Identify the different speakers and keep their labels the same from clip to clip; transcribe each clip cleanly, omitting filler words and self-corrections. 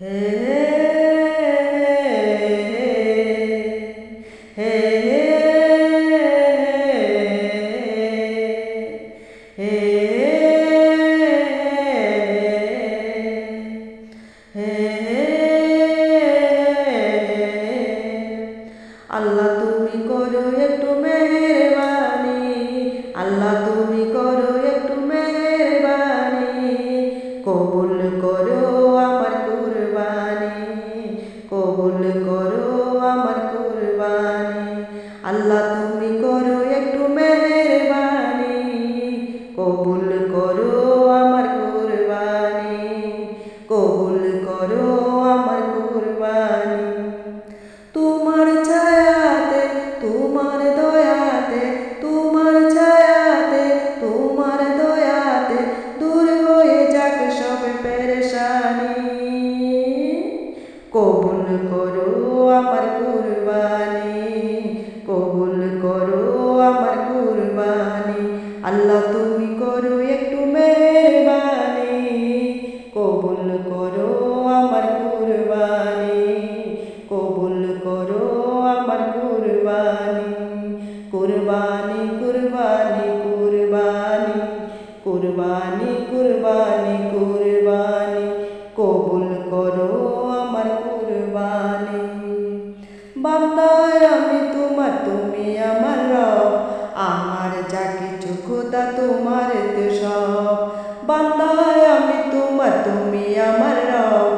Speaker 1: হে হে হে আল্লাহ তুমি করো একটু মেহেরবানি, আল্লাহ তুমি করো একটু মেহেরবানি, কবুল করো আমার কুরবানি, কবুল করো আমার কুরবানি। আল্লাহ তুমি করো একটু মেহেরবানি, কবুল করো আমার কুরবানি, কবুল করো আমার কুরবানি। তোমার ছায়াতে, তোমার দয়াতে, তোমার ছায়াতে, তোমার দয়াতে দূর হয়ে যাক সব পেরেশানি, কবুল করো আমার কুরবানি, কবুল করো আমার কুরবানি। আল্লাহ তুমি করো একটু মেহেরবানি, কবুল করো আমার কুরবানি, কবুল করো আমার কুরবানি। কুরবানি কুরবানি কুরবানি কুরবানি কুরবানি কুরবানি, কবুল করো আমার কুরবানি। বান্দা আমি তোমার, তুমি আমার রব, আমার যা কিছু খোদা তোমার তো সব। বান্দা আমি তোমার, তুমি আমার রব,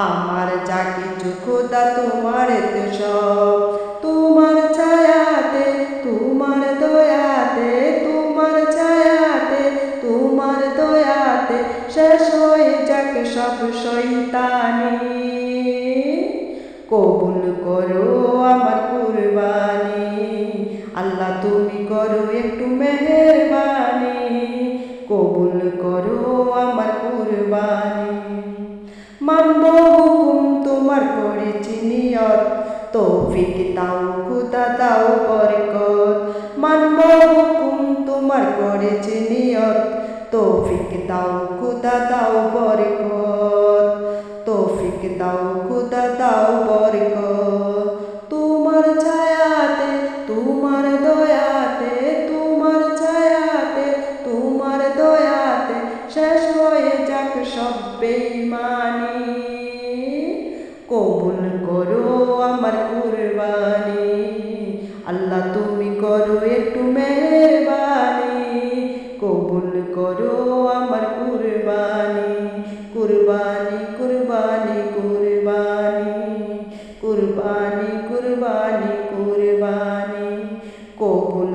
Speaker 1: আমার যা কিছু খোদা তোমার তো সব। তোমার ছায়াতে, তোমার দয়াতে, তোমার ছায়াতে, তোমার দয়াতে শেষ হয়ে যাক সব শয়তানি, কবুল করো আমার কুরবানি। আল্লাহ তুমি করো একটু মেহেরবানি, কবুল করো আমার কুরবানি। মানব হুকুম তোমার করেছি নিয়ত, তৌফিক দাও খোদা দাও বরকত। মানব হুকুম তোমার করেছি নিয়ত, তৌফিক দাও খোদা দাও বরকত, তৌফিক দাও খোদা দাও বরকত। তোমার ছায়াতে, তোমার দয়াতে, তোমার ছায়াতে, তোমার দয়াতে শেষ হয়ে যাক সব বেঈমানি, কবুল করো আমার কুরবানি। আল্লাহ তুমি করো একটু মেহেরবানি, কবুল করো আমার কুরবানি। কুরবানি কুরবানি কুরবানি কুরবানি কুরবানি কুরবানি, কবুল